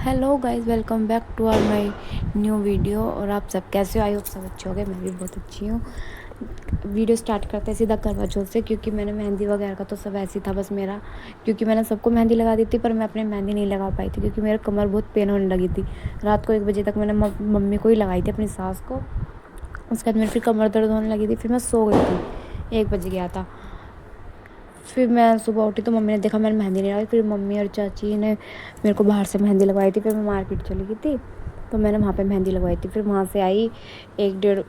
Hello guys, welcome back to our my new video. और आप सब कैसे हो? आई होप सब अच्छे हो गए। मैं भी बहुत अच्छी हूँ। वीडियो स्टार्ट करते हैं सीधा करवा चौथ से, क्योंकि मैंने मेहंदी वगैरह का तो सब ऐसे ही था बस मेरा, क्योंकि मैंने सबको मेहंदी लगा दी थी पर मैं अपने मेहंदी नहीं लगा पाई थी क्योंकि मेरा कमर बहुत पेन होने लगी थी। रात को 1 बजे तक मैंने मम्मी को ही लगाई थी, अपनी सास को। उसके बाद मेरी फिर कमर दर्द होने लगी थी, फिर मैं सो गई थी। 1 बज गया था। फिर मैं सुबह उठी तो मम्मी ने देखा मैंने मेहंदी नहीं लगाई। फिर मम्मी और चाची ने मेरे को बाहर से मेहंदी लगवाई थी। फिर मैं मार्केट चली गई थी तो मैंने वहाँ पे मेहंदी लगवाई थी। फिर वहाँ से आई 1 डेढ़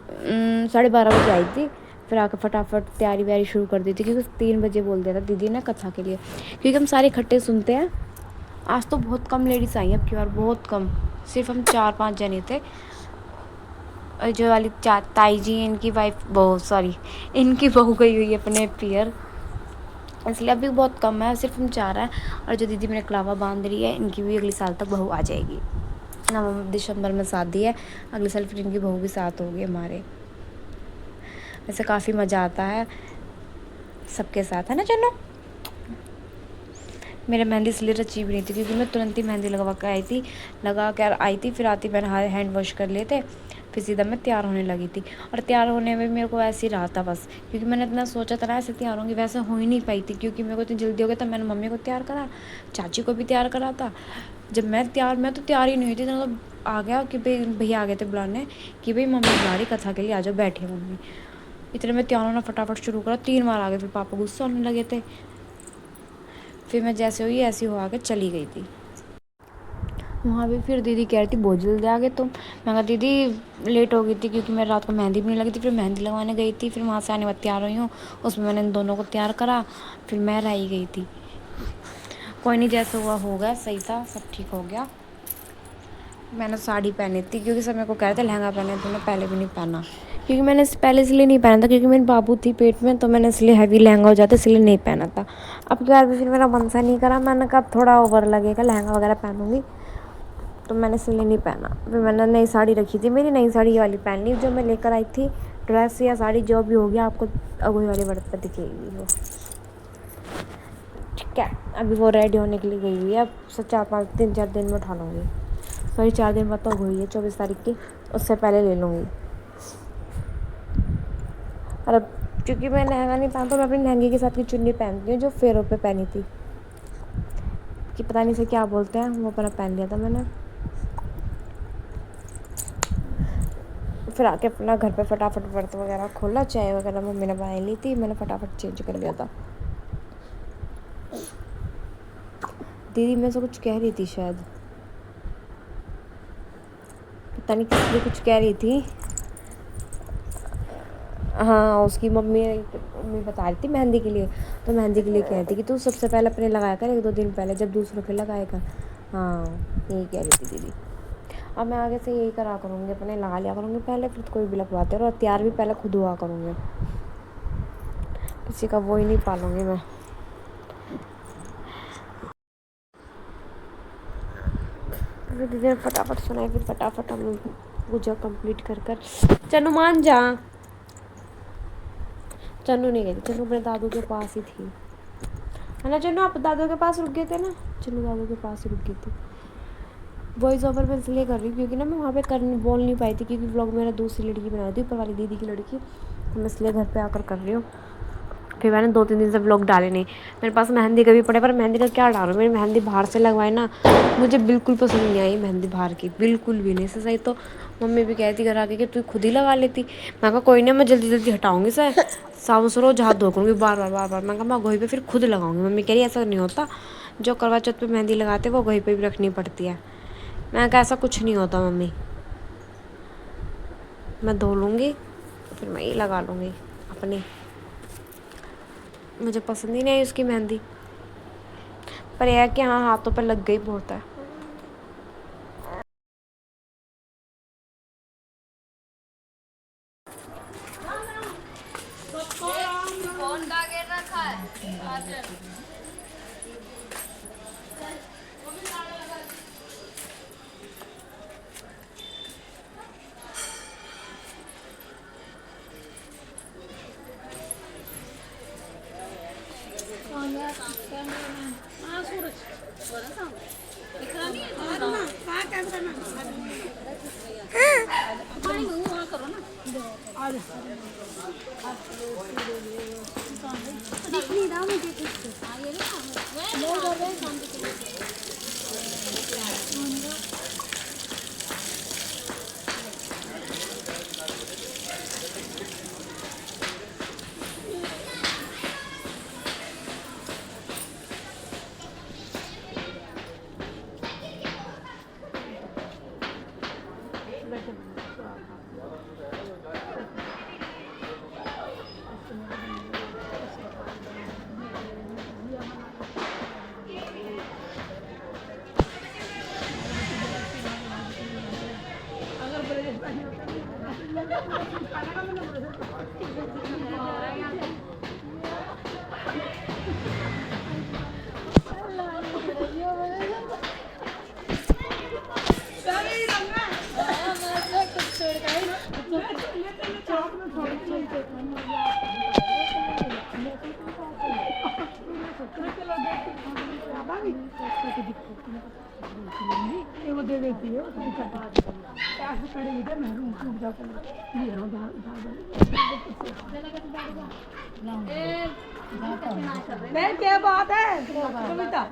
12:30 बजे आई थी। फिर आकर फटाफट तैयारी व्यारी शुरू कर दी थी, क्योंकि 3 बजे बोल दिया था दीदी ने कथा के लिए, क्योंकि हम सारे इकट्ठे सुनते हैं। आज तो बहुत कम लेडीज़ आई हैं अब की बार, बहुत कम। सिर्फ हम 4-5 जने थे। और जो वाली ताई जी इनकी वाइफ, बहुत सॉरी, इनकी बहू गई हुई है अपने पियर, इसलिए अभी बहुत कम है। सिर्फ हम 4 हैं। और जो दीदी मेरे कलावा बांध रही है, इनकी भी अगले साल तक बहू आ जाएगी। नवंबर दिसंबर में शादी है, अगले साल फिर इनकी बहू भी साथ होगी हमारे। वैसे काफ़ी मज़ा आता है सबके साथ, है ना चलो। मेरे मेहंदी इसलिए रची भी नहीं थी क्योंकि मैं तुरंत ही मेहंदी लगा कर आई थी। फिर आती मैंने हैंड वॉश कर लिए थे, फिर सीधा मैं तैयार होने लगी थी। और तैयार होने में मेरे को ऐसे ही रहा था बस, क्योंकि मैंने इतना सोचा था ना ऐसे तैयार होंगी, वैसे हो ही नहीं पाई थी क्योंकि मेरे को इतनी जल्दी हो गया था। मैंने मम्मी को तैयार करा, चाची को भी तैयार करा था। जब मैं तो तैयार ही नहीं हुई थी, तो आ गया कि भाई भैया आ गए थे बुलाने कि भाई मम्मी बुला रही कथा के लिए, आ जाओ बैठे मम्मी। इतने में तैयार होना फटाफट शुरू करा, 3 बार आ गए। फिर पापा गुस्सा होने लगे थे। फिर मैं जैसे हुई ऐसी हो आके चली गई थी। वहाँ भी फिर दीदी कह रही थी बहुत जल्दी आ गए तुम। मैं कहा दीदी लेट हो गई थी क्योंकि मैं रात को मेहंदी भी नहीं लगी थी, फिर मेहंदी लगवाने गई थी। फिर वहाँ से आने बाद तैयार हुई हूँ, उसमें मैंने इन दोनों को तैयार करा, फिर मैं रह ही गई थी। कोई नहीं, जैसे हुआ हो गया, सही था, सब ठीक हो गया। मैंने साड़ी पहनी थी क्योंकि सब मेरे को कह रहे थे लहंगा पहने, तो मैं पहले भी नहीं पहना, क्योंकि मैंने पहले इसलिए नहीं पहना था क्योंकि मेरी बाबू थी पेट में, तो मैंने इसलिए हैवी लहंगा हो जाता इसलिए नहीं पहना था। अब की बार भी फिर मेरा मन सा नहीं करा, मैंने कहा थोड़ा ओवर लगेगा लहंगा वगैरह पहनूंगी, तो मैंने इसलिए नहीं पहना। फिर मैंने नई साड़ी रखी थी, मेरी नई साड़ी ये वाली पहन ली जो मैं लेकर आई थी। ड्रेस या साड़ी जो भी हो गया, आपको अगुई वाले वर्त पर दिखेगी वो, ठीक है। अभी वो रेडी होने के लिए गई हुई है, अब 3-4 दिन में उठा लूँगी। सॉरी 4 दिन बाद तो हुई है 24 तारीख की, उससे पहले ले लूँगी। और अब क्योंकि मैं लहंगा नहीं पहनता, मैं अपनी लहंगे के साथ की चुन्नी पहनती हूँ जो फेरों पे पहनी थी, कि पता नहीं से क्या बोलते हैं, वो अपना पहन लिया था मैंने। फिर आके अपना घर पे फटाफट व्रत वगैरह खोला, चाय वगैरह मम्मी ने बना ली थी, मैंने फटाफट चेंज कर लिया था। दीदी मेरे से कुछ कह रही थी शायद, पता नहीं किस लिए कुछ कह रही थी। हाँ, उसकी मम्मी बता रही थी मेहंदी के लिए, तो मेहंदी के लिए कह रही थी कि तू सबसे पहले अपने लगाया कर 1-2 दिन पहले, जब दूसरों के लगाएगा। हाँ, यही कह रही थी दीदी। अब मैं आगे से यही करा करूँगी, अपने लगा लिया करूँगी पहले, फिर कोई भी लगवाते और तैयार भी पहले खुद हुआ करूँगी, किसी का वो ही नहीं पालूँगी मैं। फिर दीदी ने फटाफट सुनाई, फिर फटाफट हम पूजा कंप्लीट कर चनु मान जा। चन्नू नहीं गई थी, चन्नू अपने दादू के पास ही थी, है ना चन्नू? आप दादू के पास रुक गए थे ना? चन्नू दादू के पास रुक गई थी। वॉइस ओवर मैं इसलिए कर रही हूँ क्योंकि ना मैं वहाँ पे बोल नहीं पाई थी, क्योंकि व्लॉग मेरा दूसरी लड़की बना थी, ऊपर वाली दीदी की लड़की, तो मैं इसलिए घर पे आकर कर रही हूँ। फिर मैंने 2-3 दिन से व्लॉग डाले नहीं। मेरे पास मेहंदी का भी पड़े, पर मेहंदी का क्या डालूँ? मेरी मेहंदी बाहर से लगवाए ना, मुझे बिल्कुल पसंद नहीं आई मेहंदी बाहर की, बिल्कुल भी नहीं। से सही तो मम्मी भी कहती घर आके कि तू खुद ही लगा लेती। मैं कहा कोई नहीं, मैं जल्दी जल्दी हटाऊँगी सर, साबुन से रोज हाथ धो करूँगी बार बार। मैं कहा मैं गोही पे फिर खुद लगाऊंगी। मम्मी कह रही ऐसा नहीं होता, जो करवा चौथ पे मेहंदी लगाते वो गोही पे भी रखनी पड़ती है। मैं कहा ऐसा कुछ नहीं होता मम्मी, मैं धो लूँगी फिर मैं ही लगा लूँगी अपनी। मुझे पसंद ही नहीं आई उसकी मेहंदी, पर यह है कि हाँ हाथों पर लग गई बहुत है। फोन का गिर रखा है चार्जर। हाँ सूरज दिख रहा नहीं है। दिख नहीं रहा मुझे कुछ। ये लो कर रहे हैं काम के लिए। वो दे देती है ऐसे खड़े इधर महरूम टूट जाता है ये रो नहीं क्या बात है कविता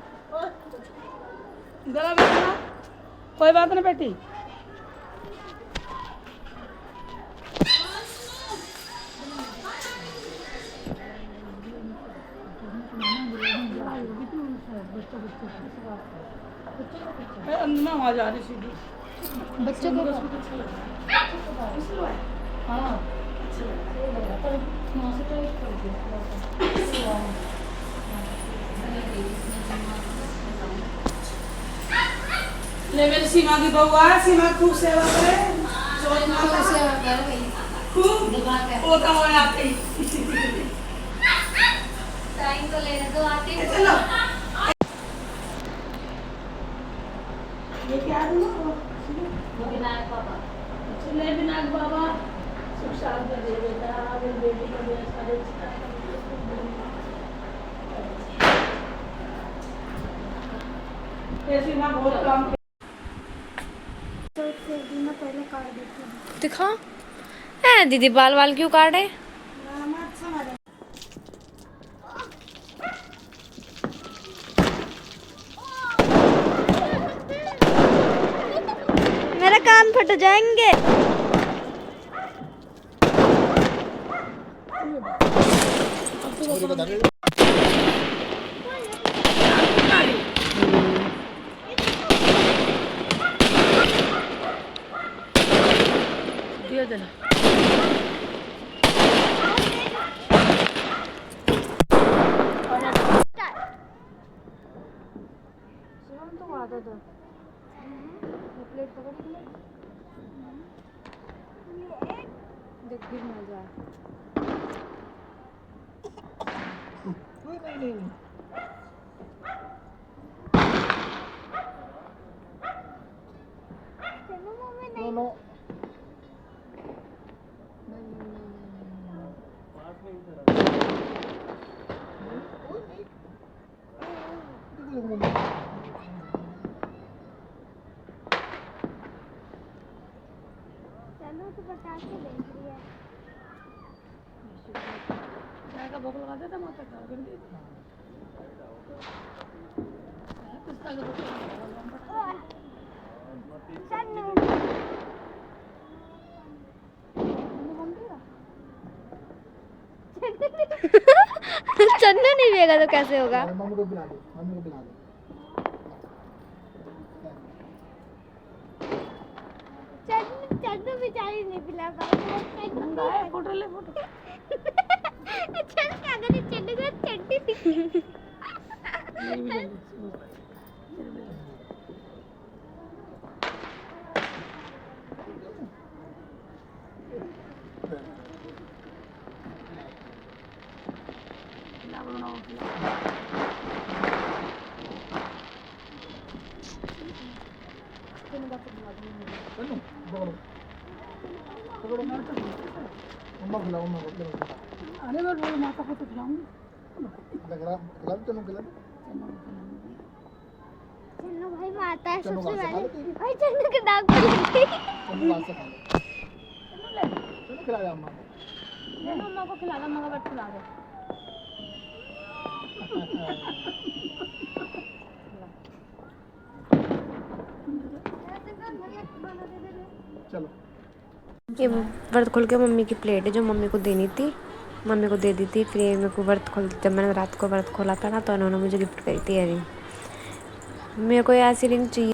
गला बैठना कोई बात नहीं बेटी अन्ना आ जा रही सीधी बच्चों को हाँ ले मेरी सीमा की बहू है सीमा खूब सेवा करे खूब होता हुआ आते टाइम तो लेने दो आते हैं। चलो ये क्या दूँ विनायक पापा ले विनायक बाबा सुख शांति दे बेटा मेरी बेटी का मेरे सारे ऐसी माँ बहुत काम तो मैं पहले काट देती हूँ। दिखा है दीदी बाल वाल क्यों काटे अच्छा मारा। मेरे कान फट जाएंगे। दिया देना तो आधा दो प्लेट पकड़ी देख गिर ना जाए। चलो तो पटाखे भेज दिया। चाय का भोग लगा देता माता का कर दे पिस्ता का भोग चन्नू नहीं पिएगा तो कैसे होगा। मम्मी को पिला दो मम्मी को पिला दो चन्नू बेचारी नहीं पिला पाई। फोटो ले फोटो चल कागज चन्नू को चड्डी दिखी। चलो पकड़ो मम्मा खिलाओ मम्मा को खिलाओ अरे मैं बोलो माता को तो खिलाऊंगी खिला खिला चलो खिला चन्नू भाई माता है चन्नू सबसे वास्ते खा पहले। लेती है। भाई चन्नू के दाग पड़ गए। चलो वास्ते खा लो चलो ले खिला दे अम्मा ले लो अम्मा को खिला दो, अम्मा का व्रत खिला दो। चलो ये व्रत खोल के मम्मी की प्लेट है जो मम्मी को देनी थी, मम्मी को दे दी थी। फिर ये मेरे को व्रत खोल, जब मैंने रात को व्रत खोला था ना तो उन्होंने मुझे गिफ्ट करी थी इयररिंग। मेरे को ये ऐसी रिंग चाहिए।